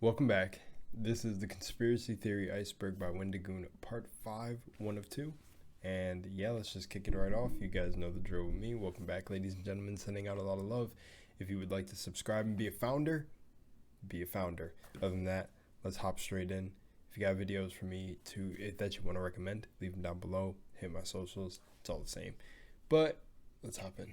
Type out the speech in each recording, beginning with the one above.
Welcome back. This is the Conspiracy Theory Iceberg by Wendigoon, part 5, 1 of 2. And yeah, let's just kick it right off. You guys know the drill with me. Welcome back, ladies and gentlemen, sending out a lot of love. If you would like to subscribe and be a founder, be a founder. Other than that, let's hop straight in. If you got videos for me that you want to recommend, leave them down below. Hit my socials. It's all the same. But let's hop in.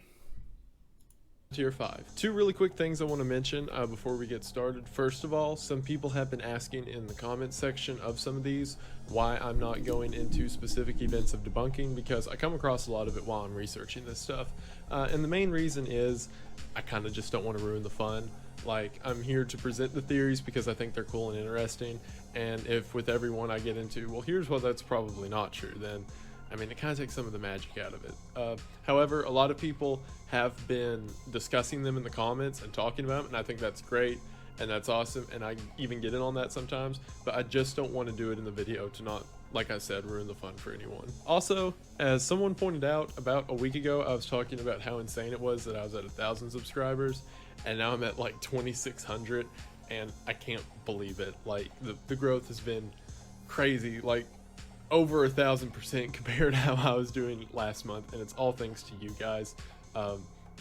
Tier 5. Two really quick things I want to mention before we get started. First of all, some people have been asking in the comments section of some of these why I'm not going into specific events of debunking, because I come across a lot of it while I'm researching this stuff. And the main reason is I kind of just don't want to ruin the fun. Like, I'm here to present the theories because I think they're cool and interesting. And if with everyone I get into, well, here's why that's probably not true, then I mean, it kind of takes some of the magic out of it. However, a lot of people have been discussing them in the comments and talking about them, and I think that's great and that's awesome, and I even get in on that sometimes, but I just don't want to do it in the video to not, like I said, ruin the fun for anyone. Also, as someone pointed out, about a week ago, I was talking about how insane it was that I was at 1,000 subscribers, and now I'm at like 2,600, and I can't believe it. Like, the growth has been crazy. Like, over 1,000% compared to how I was doing last month, and it's all thanks to you guys.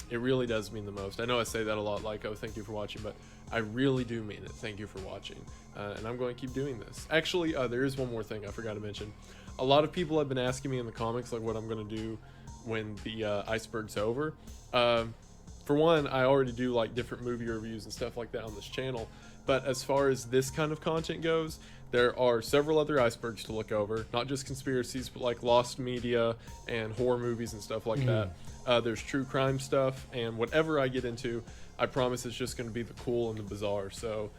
It really does mean the most. I know I say that a lot, like, oh, thank you for watching, but I really do mean it. Thank you for watching, and I'm going to keep doing this. Actually, there is one more thing I forgot to mention. A lot of people have been asking me in the comics, like, what I'm going to do when the iceberg's over. For one, I already do like different movie reviews and stuff like that on this channel, but as far as this kind of content goes, there are several other icebergs to look over, not just conspiracies, but like lost media and horror movies and stuff like that. There's true crime stuff, and whatever I get into, I promise it's just going to be the cool and the bizarre. So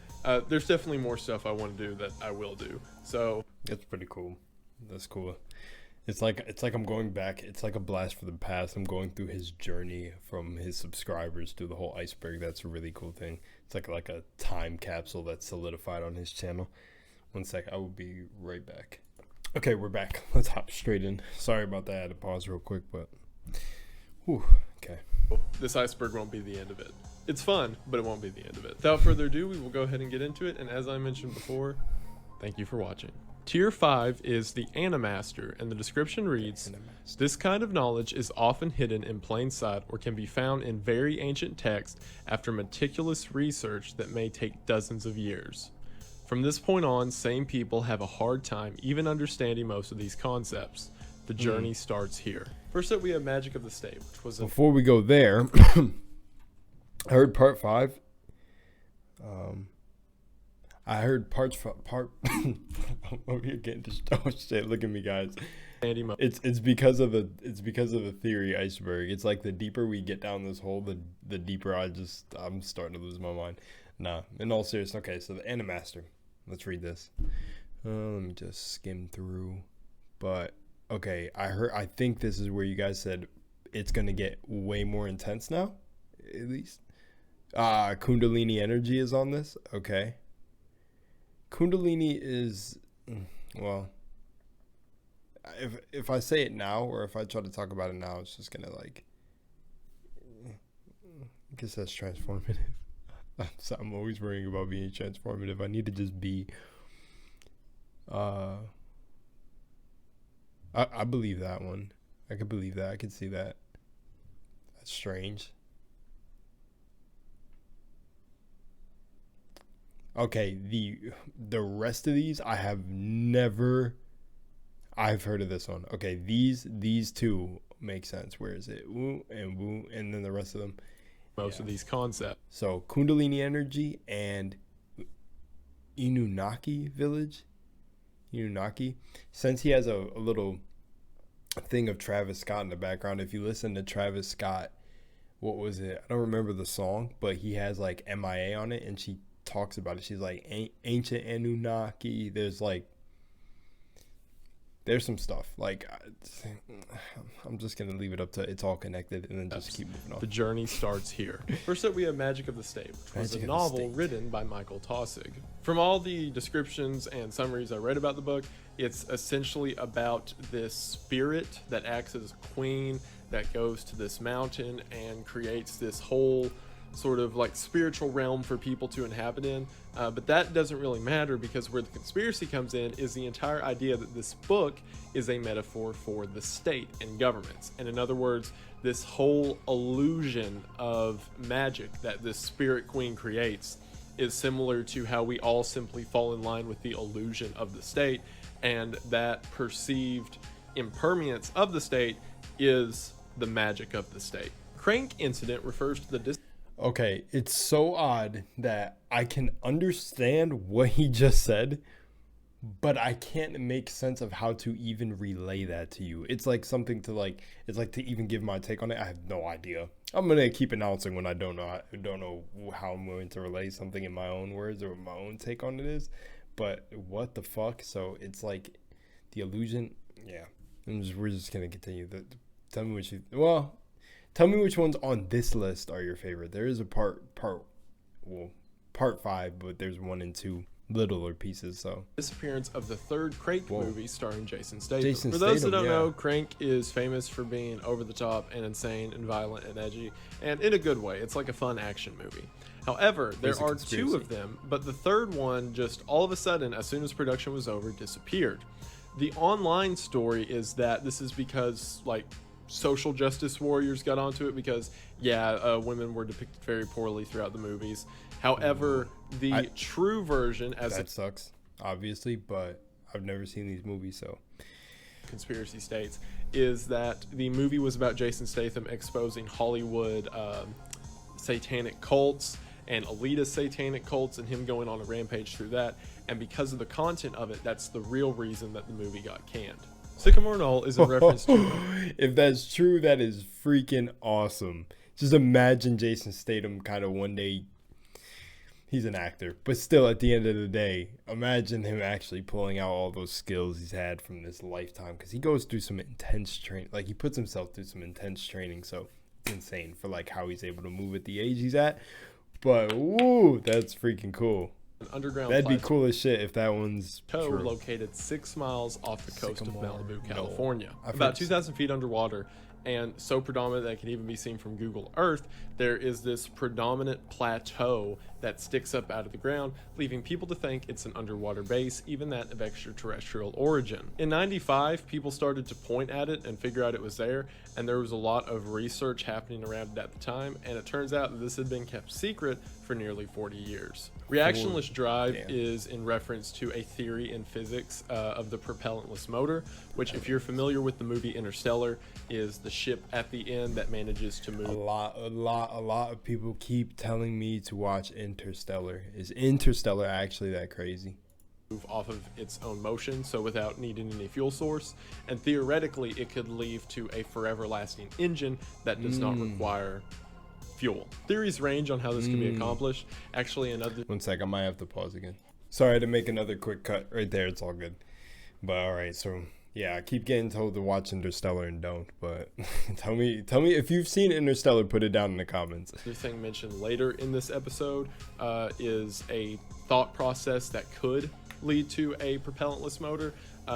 there's definitely more stuff I want to do that I will do. So that's pretty cool. That's cool. It's like I'm going back. It's like a blast from the past. I'm going through his journey from his subscribers to the whole iceberg. That's a really cool thing. It's like a time capsule that's solidified on his channel. One sec, I will be right back. Okay, we're back. Let's hop straight in. Sorry about that. I had to pause real quick, but whew, okay. This iceberg won't be the end of it. It's fun, but it won't be the end of it. Without further ado, we will go ahead and get into it. And as I mentioned before, thank you for watching. Tier 5 is the Animaster, and the description reads, "This kind of knowledge is often hidden in plain sight or can be found in very ancient text after meticulous research that may take dozens of years. From this point on, sane people have a hard time even understanding most of these concepts. The journey starts here." First up, we have Magic of the State, which was before we go there, I heard part 5. I heard part. Oh, you're getting distracted. Shit, look at me, guys. It's because of the theory iceberg. It's like the deeper we get down this hole, the deeper I'm starting to lose my mind. Nah, in all seriousness. Okay, so the Animaster. Let's read this. Let me just skim through. But okay, I think this is where you guys said it's gonna get way more intense now. At least, Kundalini Energy is on this. Okay. Kundalini is, well, if I say it now, or if I try to talk about it now, it's just gonna like, I guess that's transformative. I'm always worrying about being transformative. I need to just be, I believe that one. I could believe that. I could see that. That's strange. Okay, the rest of these I've heard of this one. Okay, these two make sense. Where is it? Woo and woo, and then the rest of them. Most of these concepts. So Kundalini Energy and Inunki Village. Inunki. Since he has a little thing of Travis Scott in the background, if you listen to Travis Scott, what was it? I don't remember the song, but he has like MIA on it, and she talks about it. She's like ancient Anunnaki. There's some stuff like I'm just gonna leave it up to it's all connected and then just keep moving on. The journey starts here. First up, we have Magic of the State, which was a novel written by Michael Taussig. From all the descriptions and summaries I read about the book, it's essentially about this spirit that acts as a queen that goes to this mountain and creates this whole sort of like spiritual realm for people to inhabit in. But that doesn't really matter, because where the conspiracy comes in is the entire idea that this book is a metaphor for the state and governments. And in other words, this whole illusion of magic that this spirit queen creates is similar to how we all simply fall in line with the illusion of the state, and that perceived impermanence of the state is the magic of the state. Crank incident refers to the Okay, it's so odd that I can understand what he just said, but I can't make sense of how to even relay that to you. It's like something to like, it's like to even give my take on it. I have no idea. I'm gonna keep announcing when I don't know how I'm going to relay something in my own words or what my own take on it is. But what the fuck? So it's like the illusion. Yeah, we're just gonna continue. Tell me which ones on this list are your favorite. There is a part 5, but there's 1 and 2 littler pieces. So disappearance of the third Crank movie starring Jason Statham. Jason For those that Statham, don't know, Crank is famous for being over the top and insane and violent and edgy, and in a good way. It's like a fun action movie. However, there are 2 of them, but the third one just all of a sudden, as soon as production was over, disappeared. The online story is that this is because like social justice warriors got onto it, because women were depicted very poorly throughout the movies. However, the true version, as that sucks, obviously, but I've never seen these movies, so conspiracy states, is that the movie was about Jason Statham exposing Hollywood satanic cults and elitist satanic cults, and him going on a rampage through that. And because of the content of it, that's the real reason that the movie got canned. Sycamore Knoll is a reference to... If that's true, that is freaking awesome. Just imagine Jason Statham kind of one day... He's an actor, but still at the end of the day, imagine him actually pulling out all those skills he's had from this lifetime, because he goes through some intense training. Like, he puts himself through some intense training, so it's insane for like how he's able to move at the age he's at. But woo, that's freaking cool. An underground That'd be cool as shit if that one's true. Located 6 miles off the coast of Malibu, California. I've About 2,000 feet underwater, and so predominant that it can even be seen from Google Earth. There is this predominant plateau that sticks up out of the ground, leaving people to think it's an underwater base, even that of extraterrestrial origin. In '95, people started to point at it and figure out it was there, and there was a lot of research happening around it at the time, and it turns out that this had been kept secret for nearly 40 years. Reactionless Drive is in reference to a theory in physics of the propellantless motor, which, if you're familiar with the movie Interstellar, is the ship at the end that manages to move. A lot of people keep telling me to watch Interstellar. Is Interstellar actually that crazy? Move off of its own motion, so without needing any fuel source, and theoretically it could lead to a forever lasting engine that does not require fuel. Theories range on how this can be accomplished. Actually, another... One sec, I might have to pause again. Sorry to make another quick cut right there. It's all good. But all right, so yeah, I keep getting told to watch Interstellar and don't. But tell me if you've seen Interstellar. Put it down in the comments. The thing mentioned later in this episode is a thought process that could lead to a propellantless motor.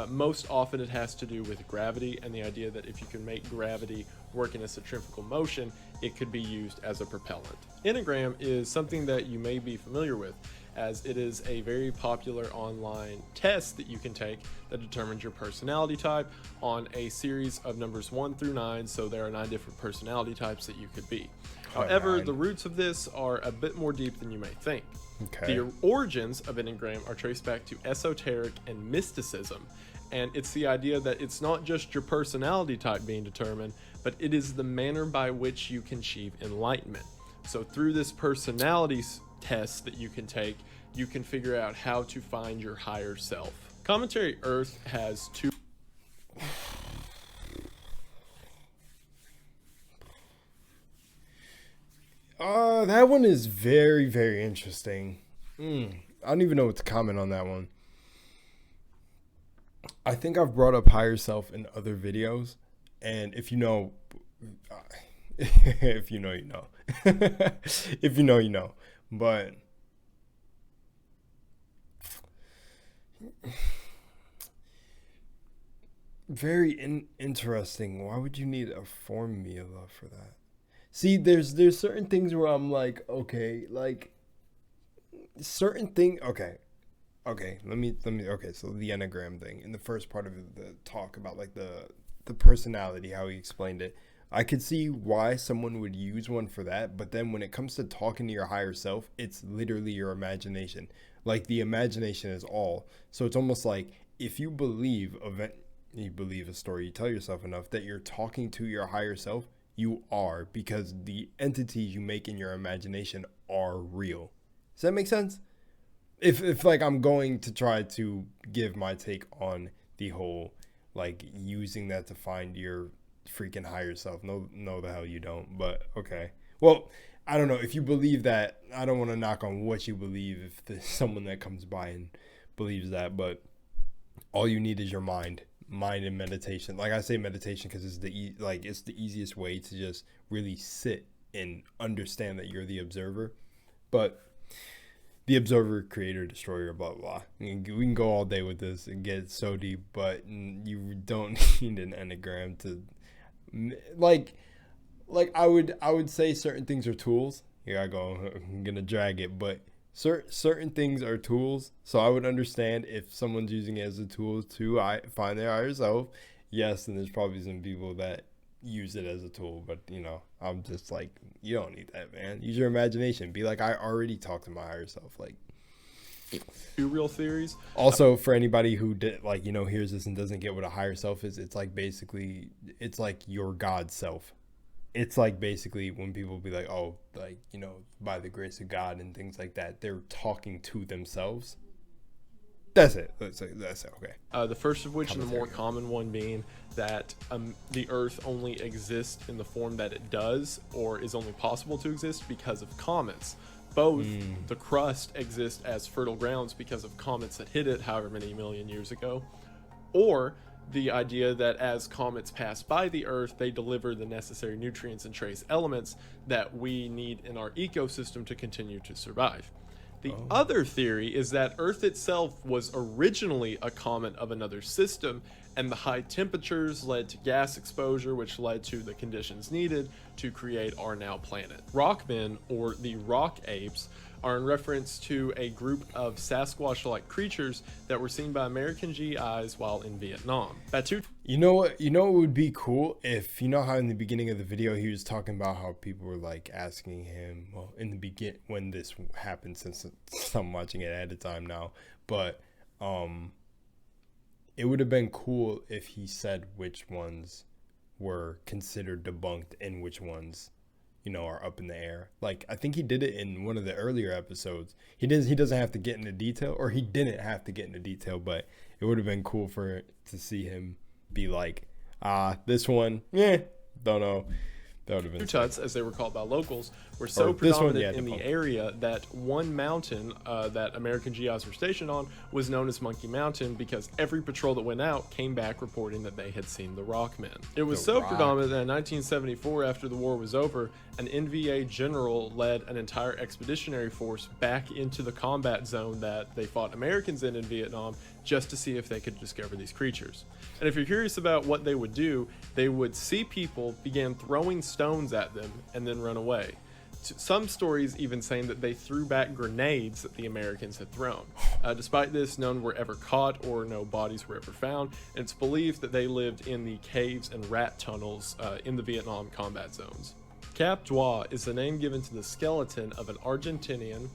Most often it has to do with gravity, and the idea that if you can make gravity work in a centrifugal motion, it could be used as a propellant. Enneagram is something that you may be familiar with, as it is a very popular online test that you can take that determines your personality type on a series of numbers 1 through 9, so there are 9 different personality types that you could be. However, the roots of this are a bit more deep than you may think. Okay. The origins of Enneagram are traced back to esoteric and mysticism, and it's the idea that it's not just your personality type being determined, but it is the manner by which you can achieve enlightenment. So through this personality test that you can take, you can figure out how to find your higher self. Commentary Earth has 2... That one is very, very interesting. I don't even know what to comment on that one. I think I've brought up higher self in other videos, and if you know, if you know, you know. If you know, you know. But very interesting. Why would you need a formula for that? See, there's certain things where I'm like, okay, like certain thing. Okay. Let me. Okay, so the Enneagram thing in the first part of the talk about like the personality, how he explained it. I could see why someone would use one for that, but then when it comes to talking to your higher self, it's literally your imagination. Like the imagination is all. So it's almost like if you believe a story, you tell yourself enough that you're talking to your higher self, you are, because the entities you make in your imagination are real. Does that make sense? If like I'm going to try to give my take on the whole like using that to find your freaking higher self. No, the hell you don't. But okay. Well, I don't know if you believe that. I don't want to knock on what you believe if there's someone that comes by and believes that, but all you need is your mind and meditation. Like I say meditation because it's it's the easiest way to just really sit and understand that you're the observer. But the observer, creator, destroyer, blah, blah, blah. We can go all day with this and get so deep, but you don't need an Enneagram to, like I would say certain things are tools. Here I go, I'm going to drag it, but certain things are tools. So I would understand if someone's using it as a tool to find their higher self. Yes, and there's probably some people that use it as a tool, but I'm just like, you don't need that, man. Use your imagination. Be like, I already talked to my higher self. Like, Two real theories. Also, for anybody who did hears this and doesn't get what a higher self is, it's like basically it's like your God self. It's like basically when people be like, oh, like by the grace of God and things like that, they're talking to themselves. That's it. That's it. Okay. The first of which, and the more common one, being that the Earth only exists in the form that it does, or is only possible to exist because of comets. Both the crust exists as fertile grounds because of comets that hit it however many million years ago, or the idea that as comets pass by the Earth, they deliver the necessary nutrients and trace elements that we need in our ecosystem to continue to survive. The other theory is that Earth itself was originally a comet of another system, and the high temperatures led to gas exposure, which led to the conditions needed to create our now planet. Rockmen, or the rock apes, are in reference to a group of Sasquatch-like creatures that were seen by American GIs while in Vietnam. You know what would be cool if how in the beginning of the video he was talking about how people were like asking him, well, in the when this happened, since I'm watching it at a time now, but it would have been cool if he said which ones were considered debunked and which ones are up in the air. Like I think he did it in one of the earlier episodes. He doesn't have to get into detail, or he didn't have to get into detail, but it would have been cool to see him be like, this one, don't know. That would have been tuts, as they were called by locals, were so predominant in the area that one mountain that American GIs were stationed on was known as Monkey Mountain, because every patrol that went out came back reporting that they had seen the Rockmen. It was so predominant that in 1974, after the war was over, an NVA general led an entire expeditionary force back into the combat zone that they fought Americans in Vietnam, just to see if they could discover these creatures. And if you're curious about what they would do, they would see people, begin throwing stones at them, and then run away. Some stories even saying that they threw back grenades that the Americans had thrown. Despite this, none were ever caught or no bodies were ever found, and it's believed that they lived in the caves and rat tunnels in the Vietnam combat zones. Cap Droit is the name given to the skeleton of an Argentinian.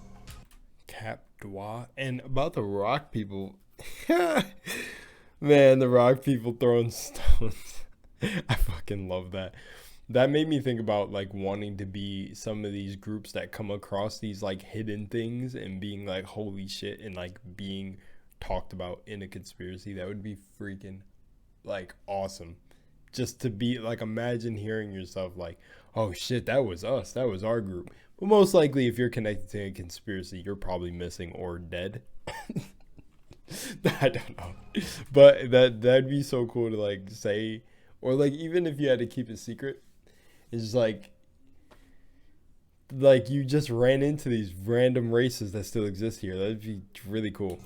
Cap Droit. And about the rock people, man, the rock people throwing stones. I fucking love that. That made me think about like wanting to be some of these groups that come across these like hidden things and being like, holy shit, and like being talked about in a conspiracy. That would be freaking like awesome. Just to be like, imagine hearing yourself like, oh shit, that was us. That was our group. But most likely if you're connected to a conspiracy, you're probably missing or dead. I don't know. But that'd be so cool to like say, or like even if you had to keep it secret, it's like you just ran into these random races that still exist here. That'd be really cool.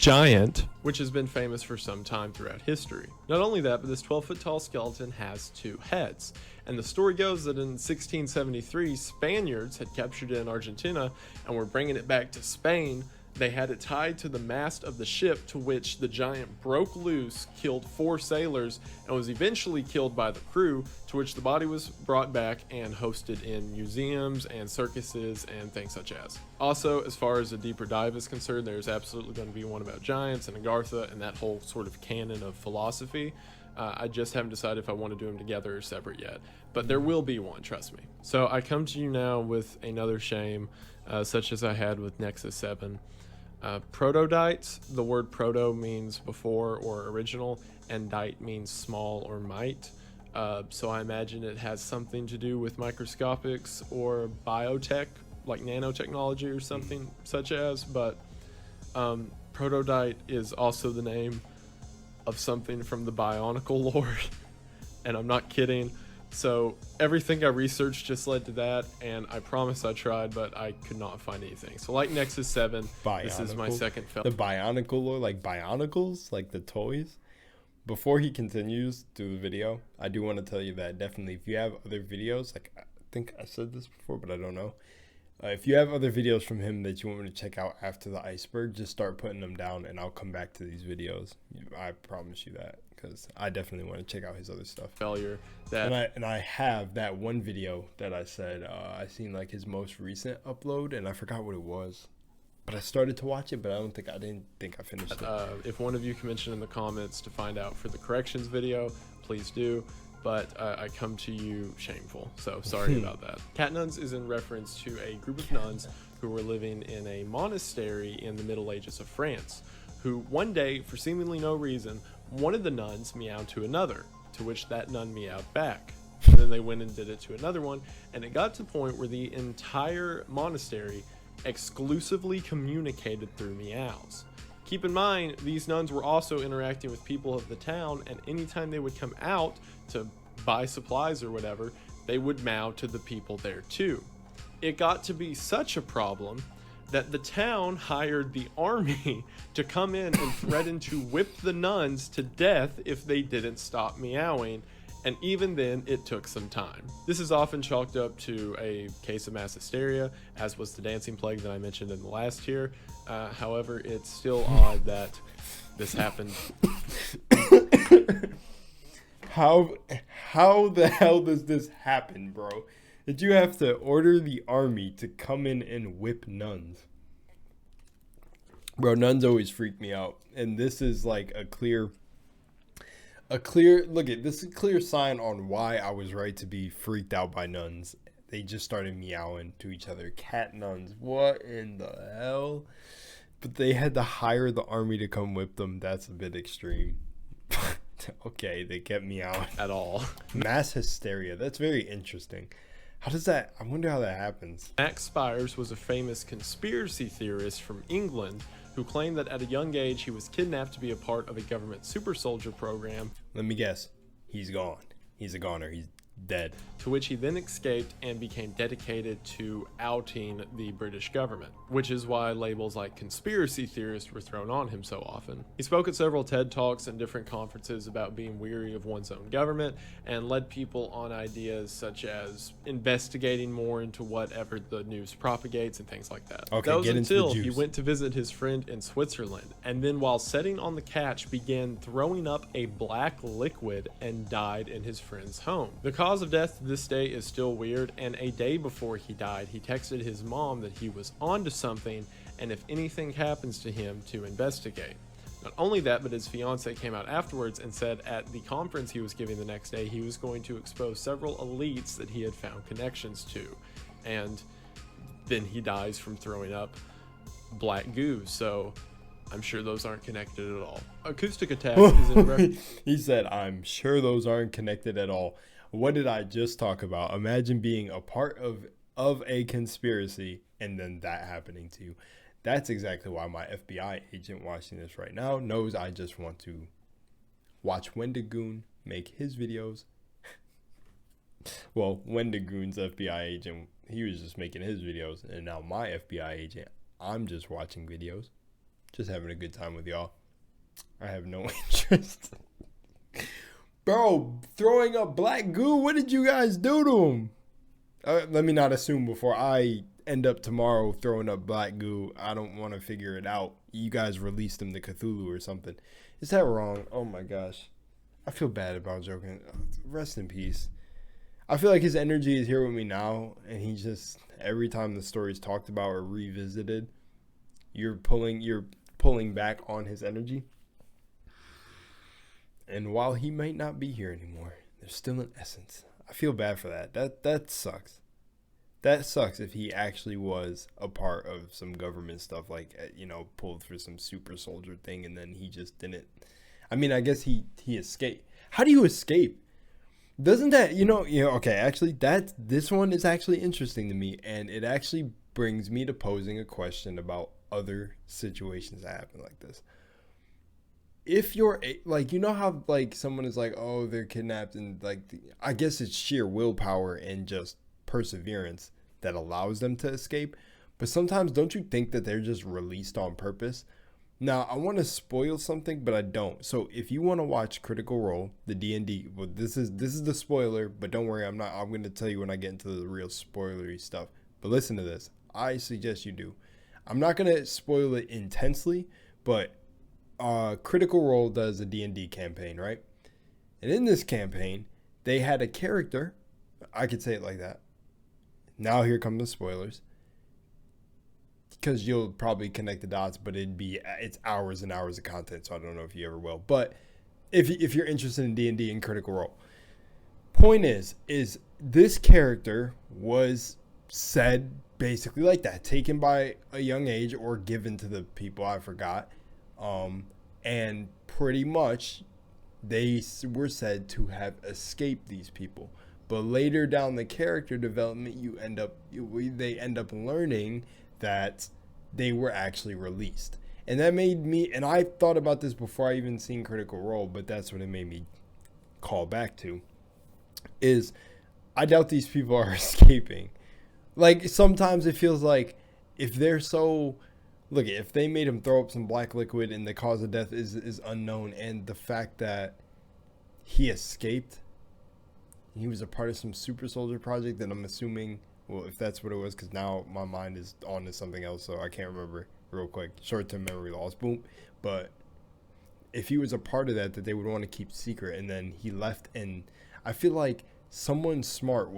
giant, which has been famous for some time throughout history. Not only that, but this 12-foot tall skeleton has 2 heads. And the story goes that in 1673, Spaniards had captured it in Argentina and were bringing it back to Spain. They had it tied to the mast of the ship, to which the giant broke loose, killed 4 sailors, and was eventually killed by the crew, to which the body was brought back and hosted in museums and circuses and things such as. Also, as far as a deeper dive is concerned, there's absolutely going to be one about giants and Agartha and that whole sort of canon of philosophy. I just haven't decided if I want to do them together or separate yet, but there will be one, trust me. So I come to you now with another shame, such as I had with Nexus 7. Protodytes, the word proto means before or original, and dite means small or mite. So I imagine it has something to do with microscopics or biotech, like nanotechnology or something such as, but protodyte is also the name of something from the Bionicle lore, and I'm not kidding. So everything I researched just led to that, and I promise I tried, but I could not find anything. So like Nexus 7, this is my second film. The Bionicle lore, like Bionicles, like the toys. Before he continues through the video, I do want to tell you that definitely if you have other videos, like I think I said this before, but I don't know. If you have other videos from him that you want me to check out after the iceberg, just start putting them down and I'll come back to these videos. I promise you that, because I definitely want to check out his other stuff. Failure that and I have that one video that I said I seen like his most recent upload, and I forgot what it was, but I started to watch it, but I didn't think I finished it. If one of you can mention in the comments to find out for the corrections video, please do. But I come to you shameful, so sorry about that. Cat nuns is in reference to a group of nuns who were living in a monastery in the Middle Ages of France, who one day, for seemingly no reason, one of the nuns meowed to another, to which that nun meowed back. And then they went and did it to another one, and it got to the point where the entire monastery exclusively communicated through meows. Keep in mind, these nuns were also interacting with people of the town, and anytime they would come out to buy supplies or whatever, they would meow to the people there too. It got to be such a problem that the town hired the army to come in and threaten to whip the nuns to death if they didn't stop meowing, and even then it took some time. This is often chalked up to a case of mass hysteria, as was the dancing plague that I mentioned in the last tier. However, it's still odd that this happened. How the hell does this happen, bro? Did you have to order the army to come in and whip nuns? Bro, nuns always freak me out, and this is like a clear sign on why I was right to be freaked out by nuns. They just started meowing to each other. Cat nuns, what in the hell? But they had to hire the army to come whip them. That's a bit extreme. Okay, they kept meowing At all. Mass hysteria. That's very interesting. How does that? I wonder how that happens. Max Spires was a famous conspiracy theorist from England who claimed that at a young age he was kidnapped to be a part of a government super soldier program. Let me guess. He's gone. He's a goner. He's dead. To which he then escaped and became dedicated to outing the British government, which is why labels like conspiracy theorist were thrown on him so often. He spoke at several TED Talks and different conferences about being weary of one's own government, and led people on ideas such as investigating more into whatever the news propagates and things like that. Okay, that was get into the until he juice. went to visit his friend in Switzerland, and then while sitting on the couch began throwing up a black liquid and died in his friend's home. The cause of death to this day is still weird, and a day before he died, he texted his mom that he was onto something and if anything happens to him to investigate. Not only that, but his fiance came out afterwards and said at the conference he was giving the next day he was going to expose several elites that he had found connections to, and then he dies from throwing up black goo, so I'm sure those aren't connected at all. Acoustic attack is in He said, I'm sure those aren't connected at all. What did I just talk about? Imagine being a part of a conspiracy and then that happening to you. That's exactly why my FBI agent watching this right now knows I just want to watch Wendigoon make his videos. Well, Wendigoon's FBI agent, he was just making his videos, and now my FBI agent, I'm just watching videos. Just having a good time with y'all. I have no interest. Bro, throwing up black goo, what did you guys do to him? Let me not assume before I end up tomorrow throwing up black goo. I don't want to figure it out. You guys released him to Cthulhu or something. Is that wrong? Oh my gosh. I feel bad about joking. Rest in peace. I feel like his energy is here with me now, and he just, every time the story's talked about or revisited, you're pulling back on his energy. And while he might not be here anymore, there's still an essence. I feel bad for that. That sucks. That sucks if he actually was a part of some government stuff, like, pulled for some super soldier thing, and then he just didn't. I mean, I guess he escaped. How do you escape? Doesn't that, okay, actually, this one is actually interesting to me, and it actually brings me to posing a question about other situations that happen like this. If you're like, how like someone is like, oh, they're kidnapped, and like, I guess it's sheer willpower and just perseverance that allows them to escape. But sometimes, don't you think that they're just released on purpose? Now, I want to spoil something, but I don't. So if you want to watch Critical Role, the D&D, well, this is the spoiler, but don't worry, I'm going to tell you when I get into the real spoilery stuff. But listen to this. I suggest you do. I'm not going to spoil it intensely, but Critical Role does a D&D campaign, right? And in this campaign, they had a character. I could say it like that. Now here come the spoilers, because you'll probably connect the dots, but it's hours and hours of content, so I don't know if you ever will. But if you're interested in D&D and Critical Role, point is this character was said basically like that, taken by a young age or given to the people, I forgot. And pretty much they were said to have escaped these people. But later down the character development, they end up learning that they were actually released. And that made me, and I thought about this before I even seen Critical Role, but that's what it made me call back to, is I doubt these people are escaping. Like, sometimes it feels like if they're so, look, if they made him throw up some black liquid and the cause of death is unknown, and the fact that he escaped, he was a part of some super soldier project that I'm assuming, well, if that's what it was, because now my mind is on to something else, so I can't remember real quick. Short-term memory loss, boom. But if he was a part of that they would want to keep secret, and then he left, and I feel like someone smart,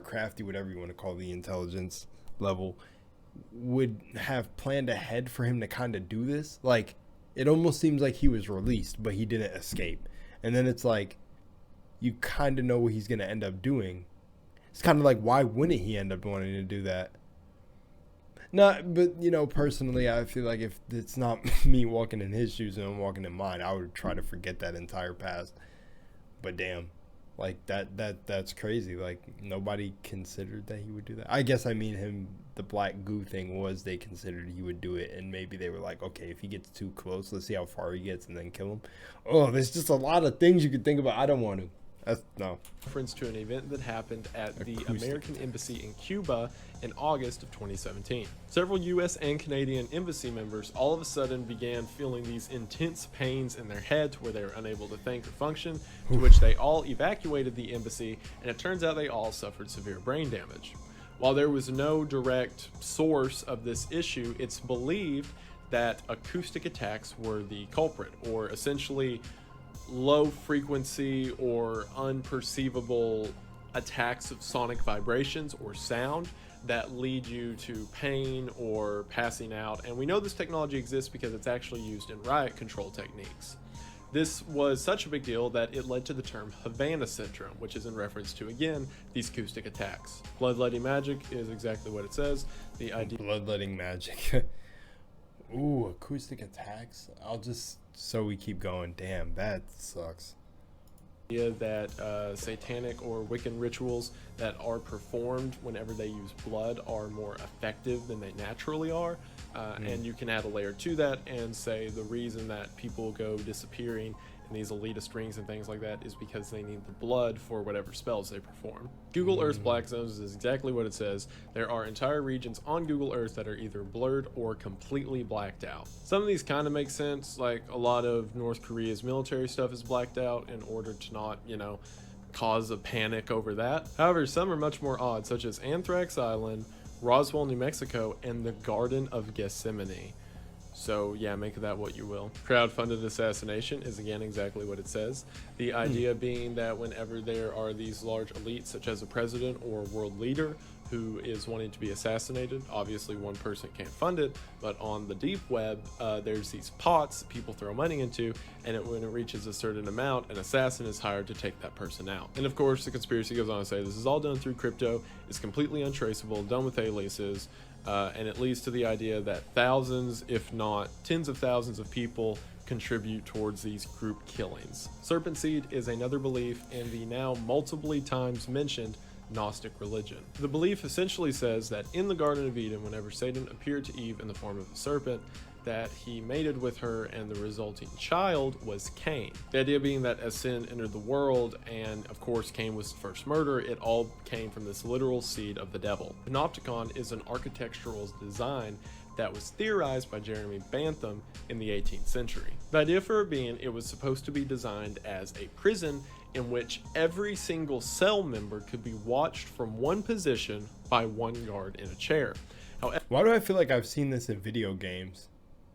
crafty, whatever you want to call the intelligence level, would have planned ahead for him to kind of do this. Like, it almost seems like he was released, but he didn't escape. And then it's like, you kind of know what he's going to end up doing. It's kind of like, why wouldn't he end up wanting to do that? But, personally, I feel like if it's not me walking in his shoes and I'm walking in mine, I would try to forget that entire past. But damn, like, that's crazy. Like, nobody considered that he would do that. I guess the black goo thing was they considered he would do it, and maybe they were like, okay, if he gets too close, let's see how far he gets and then kill him. Oh, there's just a lot of things you could think about. I don't want to. No. Reference to an event that happened at the American Embassy in Cuba in August of 2017. Several U.S. and Canadian embassy members all of a sudden began feeling these intense pains in their heads where they were unable to think or function, to which they all evacuated the embassy, and it turns out they all suffered severe brain damage. While there was no direct source of this issue, it's believed that acoustic attacks were the culprit, or essentially low frequency or unperceivable attacks of sonic vibrations or sound that lead you to pain or passing out. And we know this technology exists because it's actually used in riot control techniques. This was such a big deal that it led to the term Havana Syndrome, which is in reference to, again, these acoustic attacks. Bloodletting magic is exactly what it says. The idea. Bloodletting magic. Ooh, acoustic attacks. So we keep going. Damn, that sucks. That satanic or Wiccan rituals that are performed whenever they use blood are more effective than they naturally are. And you can add a layer to that and say the reason that people go disappearing, and these elitist rings and things like that is because they need the blood for whatever spells they perform. Google Earth black zones is exactly what it says. There are entire regions on Google Earth that are either blurred or completely blacked out. Some of these kind of make sense, like a lot of North Korea's military stuff is blacked out in order to not, you know, cause a panic over that. However, some are much more odd, such as Anthrax Island, Roswell, New Mexico, and the Garden of Gethsemane. So yeah, make of that what you will. Crowdfunded assassination is again exactly what it says. The idea being that whenever there are these large elites, such as a president or world leader who is wanting to be assassinated, obviously one person can't fund it, but on the deep web, there's these pots that people throw money into, and when it reaches a certain amount, an assassin is hired to take that person out. And of course, the conspiracy goes on to say this is all done through crypto, it's completely untraceable, done with aliases, and it leads to the idea that thousands, if not tens of thousands of people contribute towards these group killings. Serpent seed is another belief in the now multiple times mentioned Gnostic religion. The belief essentially says that in the Garden of Eden, whenever Satan appeared to Eve in the form of a serpent, that he mated with her and the resulting child was Cain. The idea being that as sin entered the world, and of course Cain was the first murderer, it all came from this literal seed of the devil. Panopticon is an architectural design that was theorized by Jeremy Bentham in the 18th century. The idea for it being it was supposed to be designed as a prison in which every single cell member could be watched from one position by one guard in a chair. However, why do I feel like I've seen this in video games?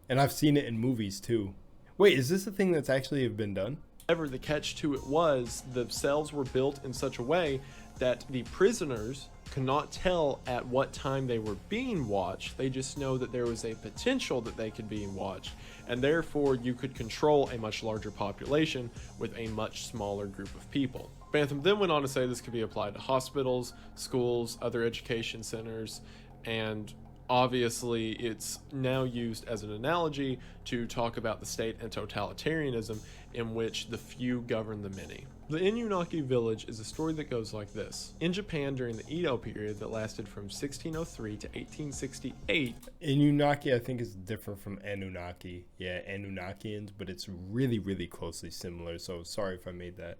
And I've seen it in movies too. Wait, is this a thing that's actually been done? However, the catch to it was the cells were built in such a way that the prisoners could not tell at what time they were being watched. They just know that there was a potential that they could be watched, and therefore you could control a much larger population with a much smaller group of people. Bentham then went on to say this could be applied to hospitals, schools, other education centers, and obviously it's now used as an analogy to talk about the state and totalitarianism in which the few govern the many. The Inunki Village is a story that goes like this. In Japan during the Edo period that lasted from 1603 to 1868. Inunki I think is different from Anunnaki. Yeah, Anunnakians, but it's really, really closely similar. So sorry if I made that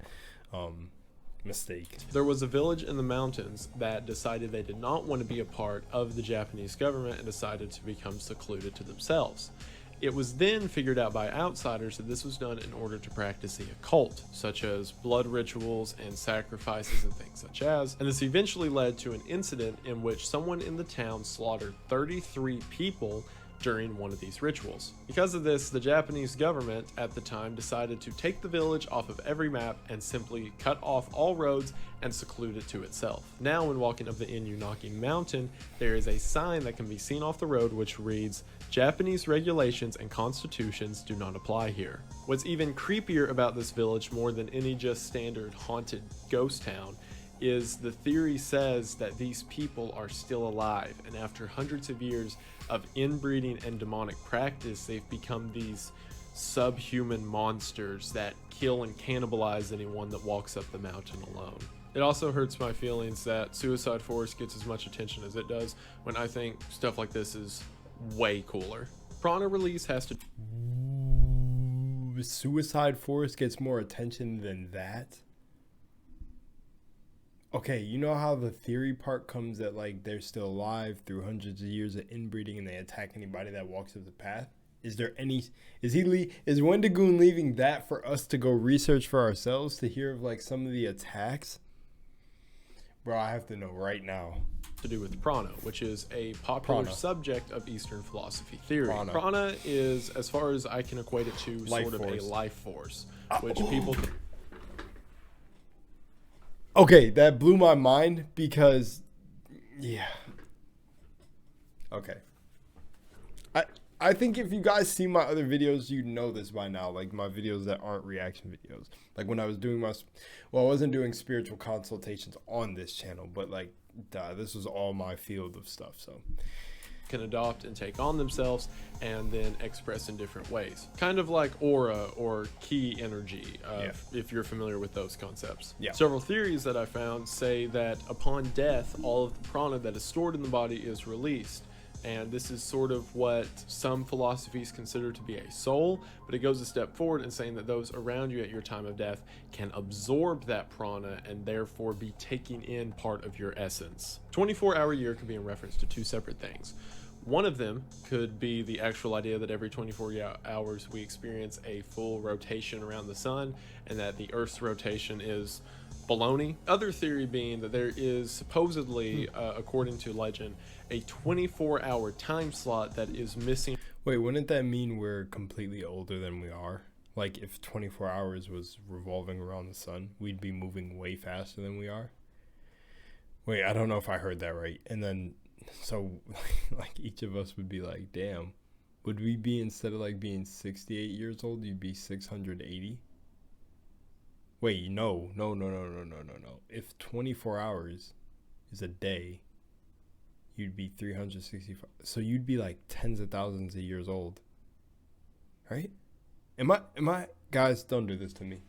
mistake. There was a village in the mountains that decided they did not want to be a part of the Japanese government and decided to become secluded to themselves. It was then figured out by outsiders that this was done in order to practice the occult, such as blood rituals and sacrifices and things such as, and this eventually led to an incident in which someone in the town slaughtered 33 people during one of these rituals. Because of this, the Japanese government at the time decided to take the village off of every map and simply cut off all roads and seclude it to itself. Now when walking up the Inunki mountain, there is a sign that can be seen off the road which reads, "Japanese regulations and constitutions do not apply here." What's even creepier about this village more than any just standard haunted ghost town is the theory says that these people are still alive, and after hundreds of years of inbreeding and demonic practice, they've become these subhuman monsters that kill and cannibalize anyone that walks up the mountain alone. It also hurts my feelings that Suicide Forest gets as much attention as it does, when I think stuff like this is way cooler. Prana release has to... Suicide Forest gets more attention than that? Okay, you know how the theory part comes that like they're still alive through hundreds of years of inbreeding and they attack anybody that walks up the path? Is Wendigoon leaving that for us to go research for ourselves to hear of like some of the attacks? Bro, I have to know right now. To do with prana, which is a popular subject of Eastern philosophy theory. Prana is, as far as I can equate it to, sort of a life force, which people can... Okay, that blew my mind because, yeah. Okay. I think if you guys see my other videos, you know this by now, like my videos that aren't reaction videos. Like when I was doing I wasn't doing spiritual consultations on this channel, but like, this was all my field of stuff, so. Can adopt and take on themselves and then express in different ways. Kind of like aura or key energy, if you're familiar with those concepts. Yeah. Several theories that I found say that upon death, all of the prana that is stored in the body is released. And this is sort of what some philosophies consider to be a soul, but it goes a step forward in saying that those around you at your time of death can absorb that prana and therefore be taking in part of your essence. 24-hour year could be in reference to two separate things. One of them could be the actual idea that every 24 hours we experience a full rotation around the sun, and that the Earth's rotation is baloney. Other theory being that there is supposedly, according to legend, a 24-hour time slot that is missing. Wait, wouldn't that mean we're completely older than we are? Like, if 24 hours was revolving around the sun, we'd be moving way faster than we are? Wait, I don't know if I heard that right. And then, so, like, each of us would be like, damn, would we be, instead of, like, being 68 years old, you'd be 680? Wait, no. If 24 hours is a day, you'd be 365. So you'd be like tens of thousands of years old, right? Am I? Guys, don't do this to me.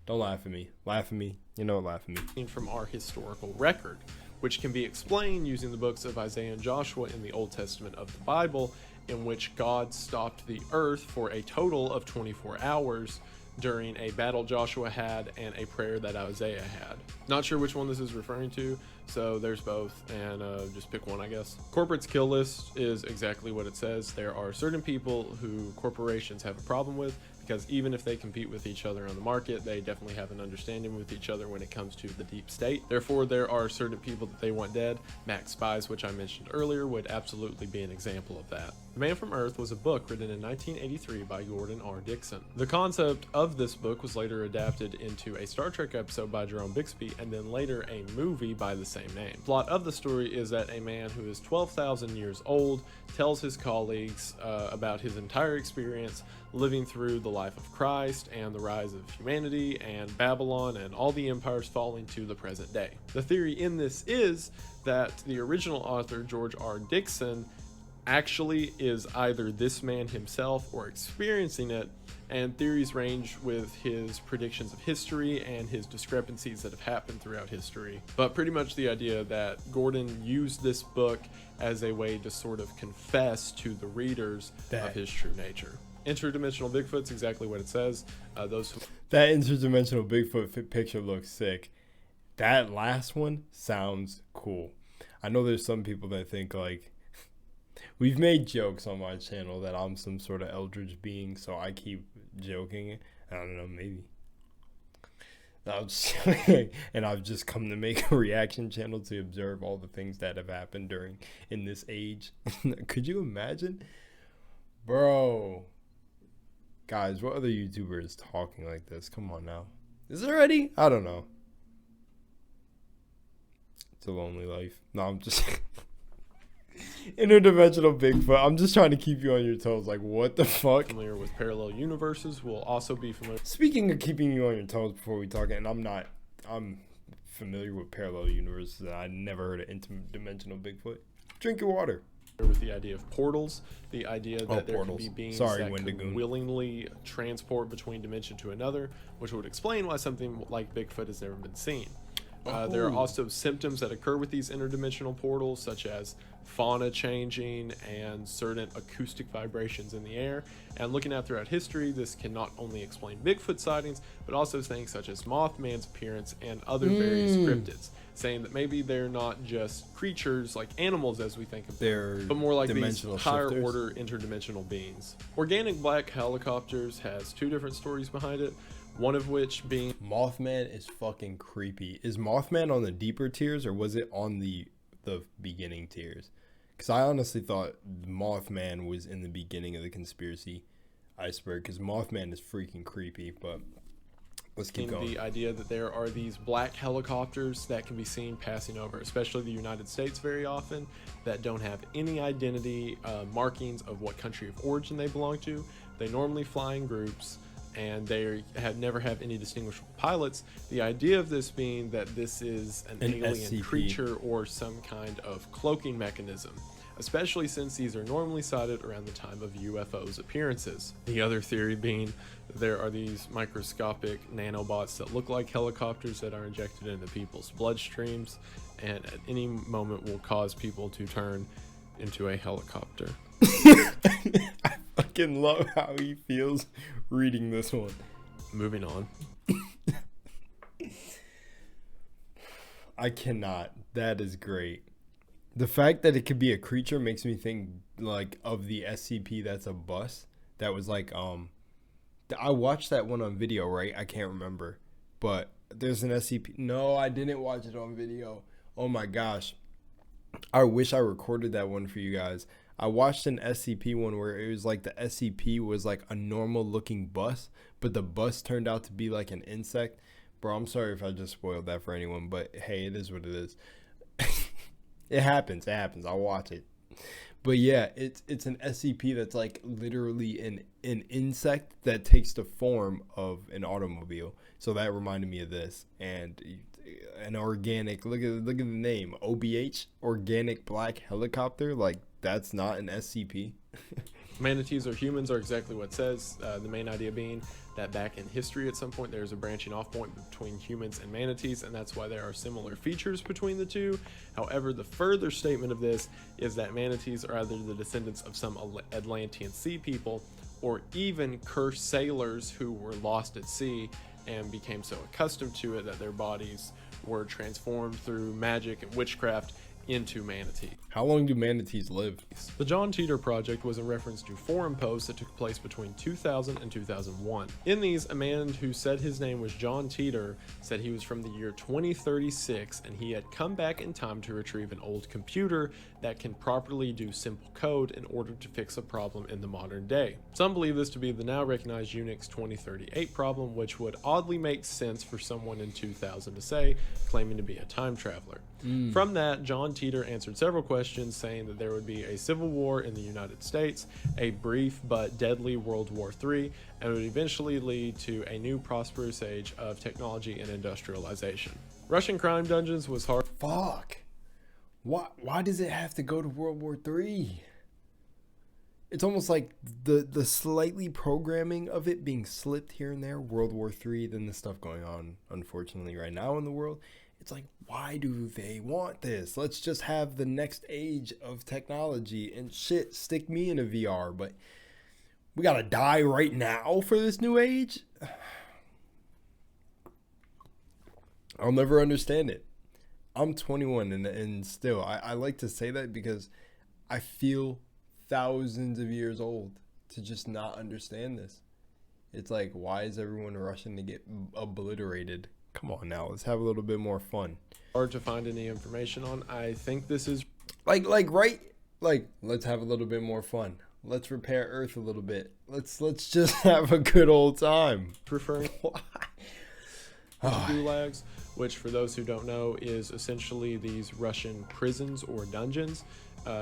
Don't laugh at me. Laugh at me. Laugh at me. From our historical record, which can be explained using the books of Isaiah and Joshua in the Old Testament of the Bible, in which God stopped the earth for a total of 24 hours during a battle Joshua had and a prayer that Isaiah had. Not sure which one this is referring to, so there's both, and just pick one, I guess. Corporate's kill list is exactly what it says. There are certain people who corporations have a problem with, because even if they compete with each other on the market, they definitely have an understanding with each other when it comes to the deep state. Therefore, there are certain people that they want dead. Max Spies, which I mentioned earlier, would absolutely be an example of that. The Man from Earth was a book written in 1983 by Gordon R. Dickson. The concept of this book was later adapted into a Star Trek episode by Jerome Bixby, and then later a movie by the same name. The plot of the story is that a man who is 12,000 years old tells his colleagues about his entire experience living through the life of Christ and the rise of humanity and Babylon and all the empires falling to the present day. The theory in this is that the original author, George R. Dickson, actually is either this man himself or experiencing it, and theories range with his predictions of history and his discrepancies that have happened throughout history. But pretty much the idea that Gordon used this book as a way to sort of confess to the readers of his true nature. Interdimensional Bigfoot's exactly what it says. That interdimensional Bigfoot picture looks sick. That last one sounds cool. I know there's some people that think, like, we've made jokes on my channel that I'm some sort of eldritch being, so I keep joking. I don't know, maybe. And I've just come to make a reaction channel to observe all the things that have happened in this age. Could you imagine? Bro. Guys, what other YouTuber is talking like this? Come on now. Is there any? I don't know. It's a lonely life. No, I'm just... Interdimensional Bigfoot. I'm just trying to keep you on your toes. Like, what the fuck? Familiar with parallel universes will also be familiar. Speaking of keeping you on your toes before we talk, and I'm familiar with parallel universes, and I never heard of interdimensional Bigfoot. Drink your water. With the idea of portals, the idea that there can be beings that can willingly transport between dimension to another, which would explain why something like Bigfoot has never been seen. There are also symptoms that occur with these interdimensional portals, such as fauna changing and certain acoustic vibrations in the air. And looking at throughout history, this can not only explain Bigfoot sightings, but also things such as Mothman's appearance and other various cryptids, saying that maybe they're not just creatures like animals as we think of them, but more like these higher order interdimensional beings. Organic black helicopters has two different stories behind it. One of which being Mothman is fucking creepy. Is Mothman on the deeper tiers, or was it on the beginning tiers? Because I honestly thought Mothman was in the beginning of the conspiracy iceberg, because Mothman is freaking creepy. But let's keep going. The idea that there are these black helicopters that can be seen passing over, especially the United States very often, that don't have any identity markings of what country of origin they belong to. They normally fly in groups, and they never have any distinguishable pilots. The idea of this being that this is an alien SCP creature or some kind of cloaking mechanism, especially since these are normally sighted around the time of UFOs appearances. The other theory being there are these microscopic nanobots that look like helicopters that are injected into people's bloodstreams, and at any moment will cause people to turn into a helicopter. I fucking love how he feels reading this one. Moving on. I cannot. That is great. The fact that it could be a creature makes me think like of the SCP that's a bus. That was like I watched that one on video, right? I can't remember. But there's an SCP. No, I didn't watch it on video. Oh my gosh. I wish I recorded that one for you guys. I watched an SCP one where it was like the SCP was like a normal looking bus, but the bus turned out to be like an insect. Bro, I'm sorry if I just spoiled that for anyone, but hey, it is what it is. It happens. I'll watch it. But yeah, it's an SCP that's like literally an insect that takes the form of an automobile. So that reminded me of this. And an organic, look at the name, OBH, organic black helicopter. Like, that's not an SCP. Manatees or humans are exactly what it says. The main idea being that back in history at some point there's a branching off point between humans and manatees, and that's why there are similar features between the two. However, the further statement of this is that manatees are either the descendants of some Atlantean sea people or even cursed sailors who were lost at sea and became so accustomed to it that their bodies were transformed through magic and witchcraft into manatee. How long do manatees live? The John Teeter project was a reference to forum posts that took place between 2000 and 2001. In these, a man who said his name was John Teeter said he was from the year 2036 and he had come back in time to retrieve an old computer that can properly do simple code in order to fix a problem in the modern day. Some believe this to be the now recognized Unix 2038 problem, which would oddly make sense for someone in 2000 to say, claiming to be a time traveler. From that, John Teeter answered several questions, saying that there would be a civil war in the United States, a brief but deadly World War III, and would eventually lead to a new prosperous age of technology and industrialization. Russian crime dungeons was hard. Fuck. Why does it have to go to World War III? It's almost like the slightly programming of it being slipped here and there. World War III, then the stuff going on, unfortunately, right now in the world. It's like, why do they want this? Let's just have the next age of technology and shit. Stick me in a VR, but we gotta die right now for this new age? I'll never understand it. I'm 21 and still, I like to say that because I feel thousands of years old to just not understand this. It's like, why is everyone rushing to get obliterated? Come on now, let's have a little bit more fun. Hard to find any information on. I think this is right? Let's have a little bit more fun. Let's repair Earth a little bit. Let's just have a good old time. referring to gulags, which for those who don't know is essentially these Russian prisons or dungeons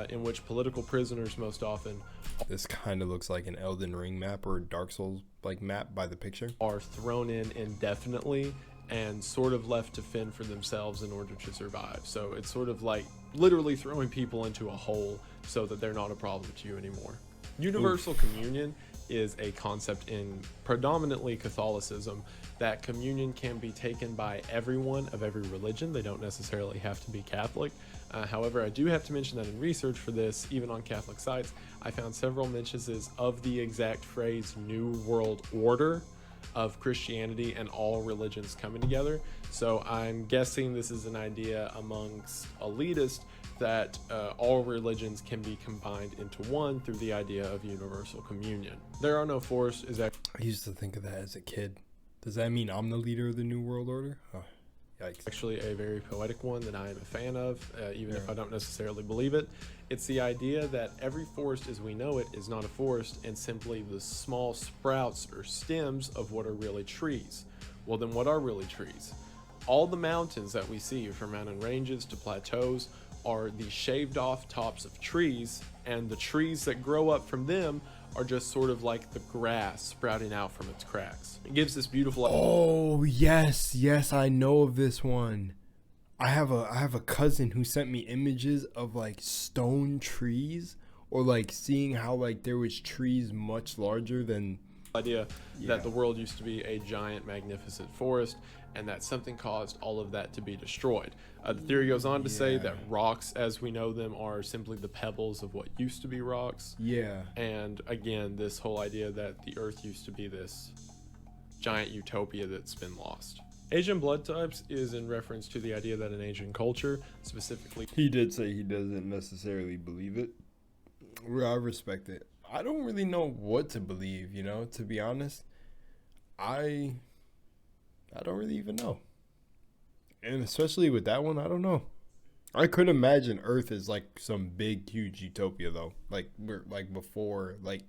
in which political prisoners most often This kind of looks like an Elden Ring map or a Dark Souls like map by the picture. Are thrown in indefinitely and sort of left to fend for themselves in order to survive. So it's sort of like literally throwing people into a hole so that they're not a problem to you anymore. Universal communion is a concept in predominantly Catholicism that communion can be taken by everyone of every religion. They don't necessarily have to be Catholic. However, I do have to mention that in research for this, even on Catholic sites, I found several mentions of the exact phrase New World Order of Christianity and all religions coming together. So I'm guessing this is an idea amongst elitists that all religions can be combined into one through the idea of universal communion. There are no forests. I used to think of that as a kid. Does that mean I'm the leader of the New World Order? Oh, yikes. Actually a very poetic one that I am a fan of, even if I don't necessarily believe it. It's the idea that every forest as we know it is not a forest and simply the small sprouts or stems of what are really trees. Well, then what are really trees? All the mountains that we see, from mountain ranges to plateaus, are the shaved off tops of trees, and the trees that grow up from them are just sort of like the grass sprouting out from its cracks. It gives this beautiful... Oh, yes, I know of this one. I have a cousin who sent me images of like stone trees, or like seeing how like there was trees much larger than... idea that the world used to be a giant magnificent forest, and that something caused all of that to be destroyed. The theory goes on to say that rocks as we know them are simply the pebbles of what used to be rocks. Yeah. And again, this whole idea that the earth used to be this giant utopia that's been lost. Asian blood types is in reference to the idea that in Asian culture, specifically... He did say he doesn't necessarily believe it. I respect it. I don't really know what to believe, you know, to be honest. I don't really even know. And especially with that one, I don't know. I could imagine Earth is like some big, huge utopia, though. Like, we're like before, like,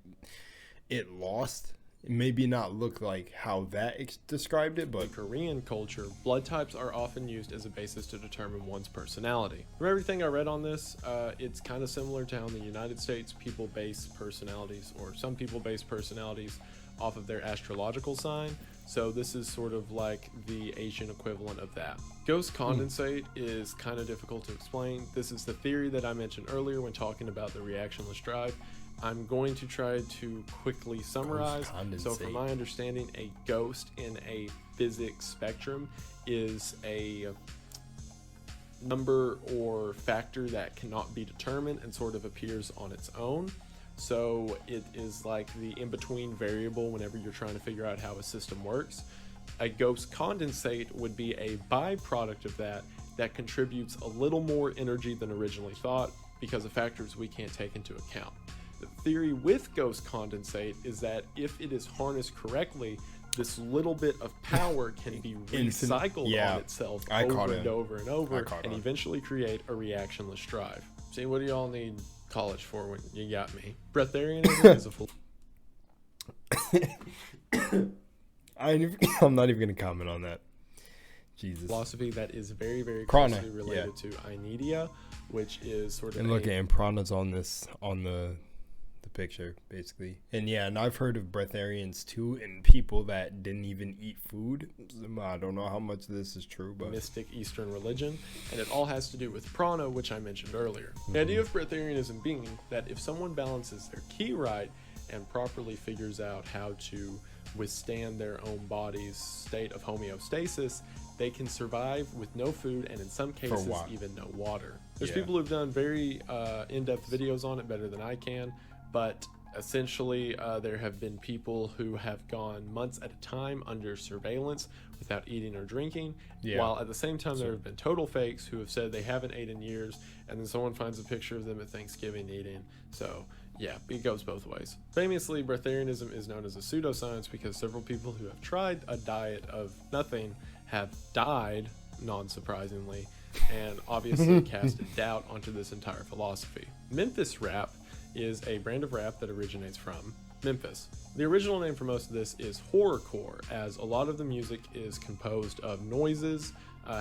it lost. It maybe not look like how that described it, but... In Korean culture, blood types are often used as a basis to determine one's personality. From everything I read on this, it's kind of similar to how in the United States people base personalities, or some people base personalities off of their astrological sign. So this is sort of like the Asian equivalent of that. Ghost condensate is kind of difficult to explain. This is the theory that I mentioned earlier when talking about the reactionless drive. I'm going to try to quickly summarize. So from my understanding, a ghost in a physics spectrum is a number or factor that cannot be determined and sort of appears on its own. So it is like the in-between variable whenever you're trying to figure out how a system works. A ghost condensate would be a byproduct of that contributes a little more energy than originally thought because of factors we can't take into account. The theory with ghost condensate is that if it is harnessed correctly, this little bit of power can be recycled on itself over and over and over and eventually create a reactionless drive. See, what do y'all need college for when you got me? Breatharianism is a full... I'm not even going to comment on that. Jesus. Philosophy that is very, very closely related to Inedia, which is sort of... And look, and Prana's on this, on the picture, basically. And yeah, and I've heard of breatharians too, and people that didn't even eat food. I don't know how much of this is true, but... Mystic Eastern religion, and it all has to do with prana, which I mentioned earlier. The idea of breatharianism being that if someone balances their ki right and properly figures out how to withstand their own body's state of homeostasis, they can survive with no food and in some cases even no water. There's people who've done very in-depth videos on it, better than I can, but essentially there have been people who have gone months at a time under surveillance without eating or drinking, while at the same time there have been total fakes who have said they haven't ate in years, and then someone finds a picture of them at Thanksgiving eating. So yeah, it goes both ways. Famously, breatharianism is known as a pseudoscience because several people who have tried a diet of nothing have died, non-surprisingly, and obviously casted doubt onto this entire philosophy. Memphis rap is a brand of rap that originates from Memphis. The original name for most of this is horrorcore, as a lot of the music is composed of noises,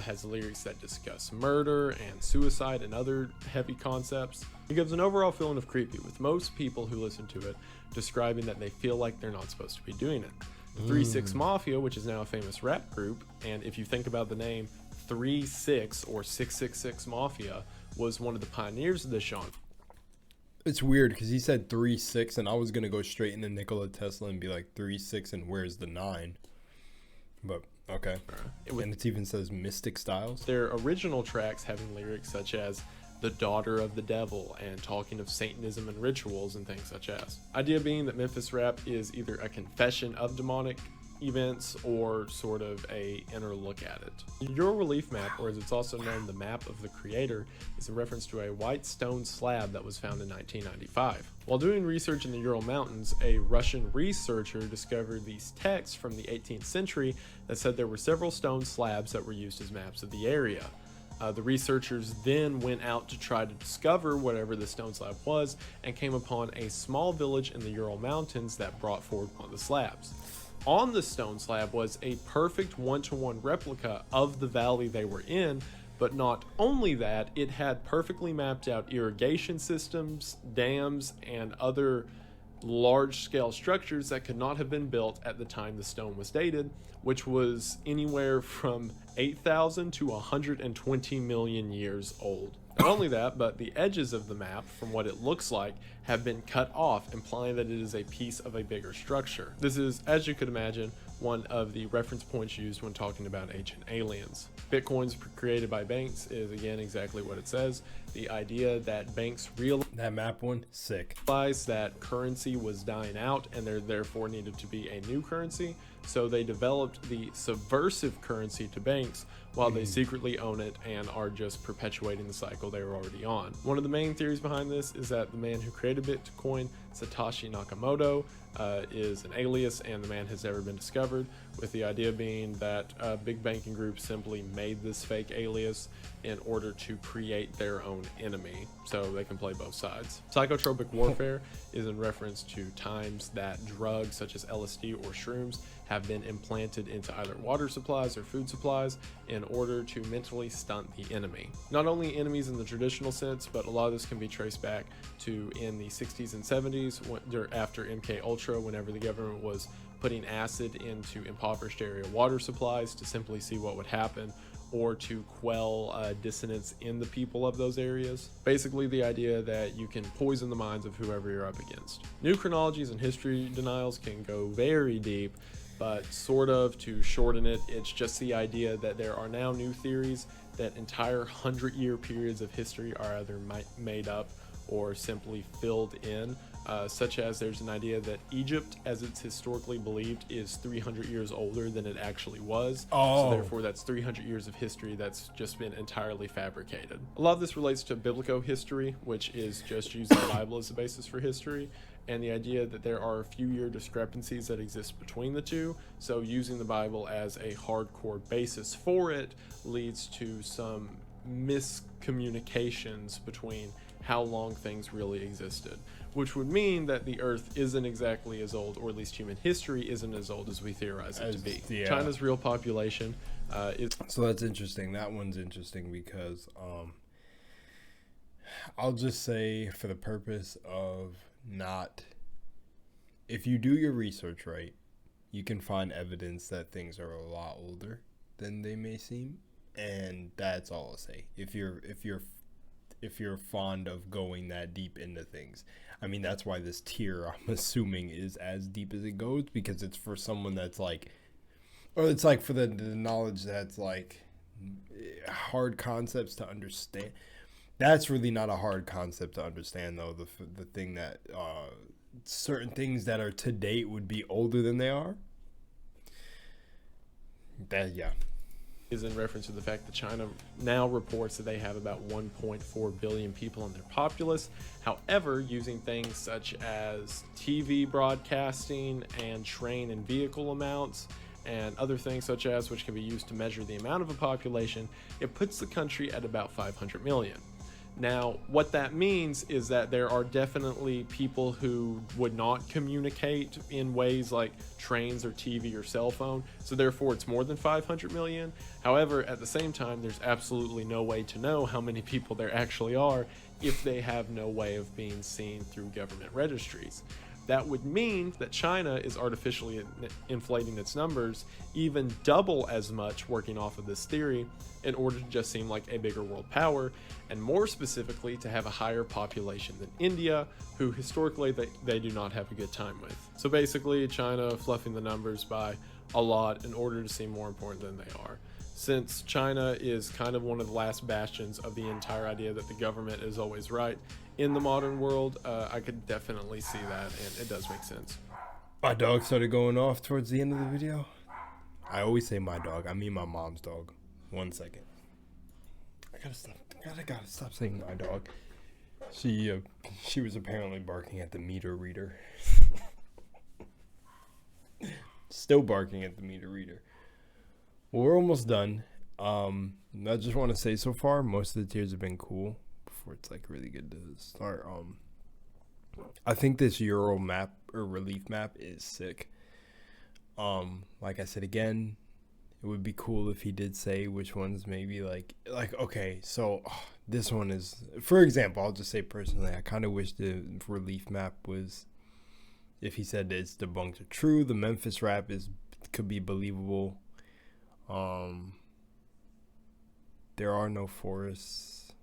has lyrics that discuss murder and suicide and other heavy concepts. It gives an overall feeling of creepy, with most people who listen to it describing that they feel like they're not supposed to be doing it. The 3 6 Mafia, which is now a famous rap group, and if you think about the name 3 6 or 666 Mafia, was one of the pioneers of this genre. It's weird because he said 3 6, and I was gonna go straight into Nikola Tesla and be like 3 6, and where's the 9? But okay. And it even says Mystic Styles. Their original tracks having lyrics such as "the daughter of the devil" and talking of Satanism and rituals and things such as. Idea being that Memphis rap is either a confession of demonic events or sort of a inner look at it. The Ural relief map, or as it's also known, the map of the creator, is a reference to a white stone slab that was found in 1995. While doing research in the Ural Mountains, a Russian researcher discovered these texts from the 18th century that said there were several stone slabs that were used as maps of the area. The researchers then went out to try to discover whatever the stone slab was and came upon a small village in the Ural Mountains that brought forward one of the slabs. On the stone slab was a perfect one-to-one replica of the valley they were in, but not only that, it had perfectly mapped out irrigation systems, dams, and other large-scale structures that could not have been built at the time the stone was dated, which was anywhere from 8,000 to 120 million years old. Not only that, but the edges of the map, from what it looks like, have been cut off, implying that it is a piece of a bigger structure. This is, as you could imagine, one of the reference points used when talking about ancient aliens. Bitcoins created by banks is, again, exactly what it says. The idea that banks that map one, sick. realized that currency was dying out and there therefore needed to be a new currency, so they developed the subversive currency to banks while they secretly own it and are just perpetuating the cycle they were already on. One of the main theories behind this is that the man who created Bitcoin, Satoshi Nakamoto, is an alias and the man has never been discovered, with the idea being that big banking groups simply made this fake alias in order to create their own enemy so they can play both sides. Psychotropic warfare is in reference to times that drugs such as LSD or shrooms have been implanted into either water supplies or food supplies in order to mentally stunt the enemy. Not only enemies in the traditional sense, but a lot of this can be traced back to in the 60s and 70s after MK Ultra, whenever the government was putting acid into impoverished area water supplies to simply see what would happen, or to quell dissonance in the people of those areas. Basically the idea that you can poison the minds of whoever you're up against. New chronologies and history denials can go very deep, but sort of to shorten it, it's just the idea that there are now new theories that entire 100-year periods of history are either made up or simply filled in, such as there's an idea that Egypt, as it's historically believed, is 300 years older than it actually was. So therefore that's 300 years of history that's just been entirely fabricated. A lot of this relates to biblical history, which is just using the Bible as a basis for history, and the idea that there are a few year discrepancies that exist between the two, so using the Bible as a hardcore basis for it leads to some miscommunications between how long things really existed, which would mean that the earth isn't exactly as old, or at least human history isn't as old as we theorize it to be. Yeah. China's real population is... So that's interesting. That one's interesting because I'll just say, for the purpose of not, if you do your research right, you can find evidence that things are a lot older than they may seem, and that's all I'll say. If you're fond of going that deep into things, I mean, that's why this tier, I'm assuming, is as deep as it goes, because it's for someone that's like, or it's like for the knowledge that's like hard concepts to understand. That's really not a hard concept to understand, though. The thing that certain things that are to date would be older than they are. That, yeah. Is in reference to the fact that China now reports that they have about 1.4 billion people in their populace. However, using things such as TV broadcasting and train and vehicle amounts and other things such as which can be used to measure the amount of a population, it puts the country at about 500 million. Now, what that means is that there are definitely people who would not communicate in ways like trains or TV or cell phone, so therefore it's more than 500 million. However, at the same time, there's absolutely no way to know how many people there actually are if they have no way of being seen through government registries. That would mean that China is artificially inflating its numbers even double as much, working off of this theory, in order to just seem like a bigger world power, and more specifically to have a higher population than India, who historically they do not have a good time with. So basically China fluffing the numbers by a lot in order to seem more important than they are. Since China is kind of one of the last bastions of the entire idea that the government is always right in the modern world, I could definitely see that, and it does make sense. My dog started going off towards the end of the video. I always say my dog. I mean my mom's dog. 1 second. I gotta stop saying my dog. She was apparently barking at the meter reader. Still barking at the meter reader. Well, we're almost done. I just want to say, so far most of the tiers have been cool. Before it's like really good to start. I think this Euro map or relief map is sick. Like I said again, it would be cool if he did say which ones maybe like okay, so this one is, for example, I'll just say personally, I kind of wish the relief map was, if he said that it's debunked or true, the Memphis rap could be believable. There are no forests.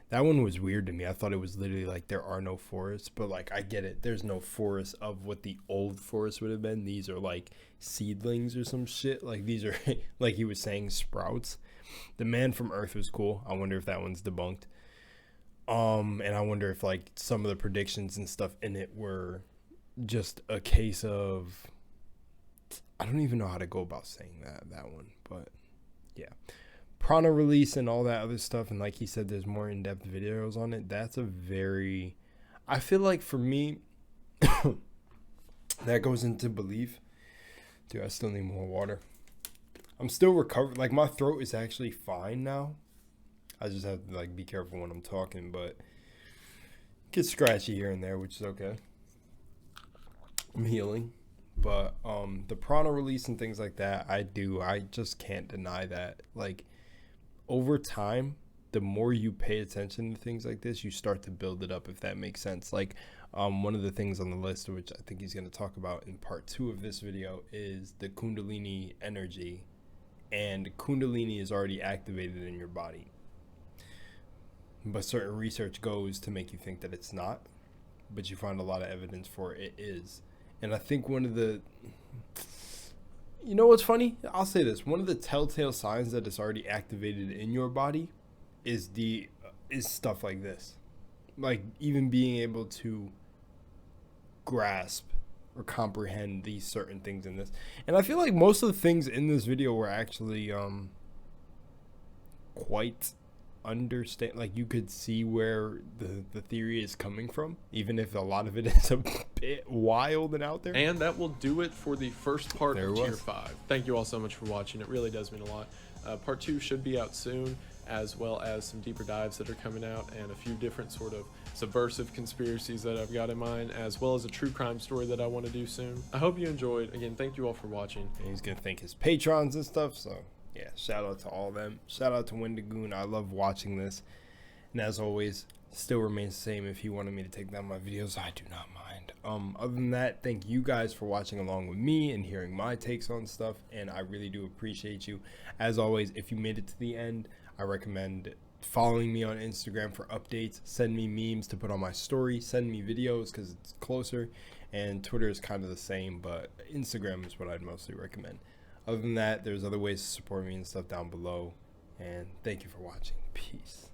That one was weird to me. I thought it was literally like there are no forests, but like I get it. There's no forest of what the old forest would have been. These are like seedlings or some shit. Like these are like he was saying sprouts. The man from Earth was cool. I wonder if that one's debunked. And I wonder if like some of the predictions and stuff in it were just a case of, I don't even know how to go about saying that one, but yeah. Prana release and all that other stuff, and like he said, there's more in-depth videos on it. That's a very, I feel like for me, that goes into belief. Dude, I still need more water. I'm still recovering. Like my throat is actually fine now. I just have to like be careful when I'm talking, but it gets scratchy here and there, which is okay. I'm healing. But the prana release and things like that, I just can't deny that. Like over time, the more you pay attention to things like this, you start to build it up, if that makes sense. Like one of the things on the list, which I think he's going to talk about in part 2 of this video, is the Kundalini Energy. And Kundalini is already activated in your body, but certain research goes to make you think that it's not, but you find a lot of evidence for it is. And I think one of the, you know what's funny? I'll say this. One of the telltale signs that it's already activated in your body is stuff like this. Like even being able to grasp or comprehend these certain things in this. And I feel like most of the things in this video were actually quite understand, like you could see where the theory is coming from, even if a lot of it is a bit wild and out there. And that will do it for the first part of tier 5. Thank you all so much for watching. It really does mean a lot. Part 2 should be out soon, as well as some deeper dives that are coming out and a few different sort of subversive conspiracies that I've got in mind, as well as a true crime story that I want to do soon. I hope you enjoyed. Again, thank you all for watching. And he's gonna thank his patrons and stuff, so yeah, shout out to all of them. Shout out to Wendigoon. I love watching this. And as always, still remains the same. If you wanted me to take down my videos, I do not mind. Other than that, thank you guys for watching along with me and hearing my takes on stuff. And I really do appreciate you. As always, if you made it to the end, I recommend following me on Instagram for updates. Send me memes to put on my story. Send me videos because it's closer. And Twitter is kind of the same, but Instagram is what I'd mostly recommend. Other than that, there's other ways to support me and stuff down below. And thank you for watching. Peace.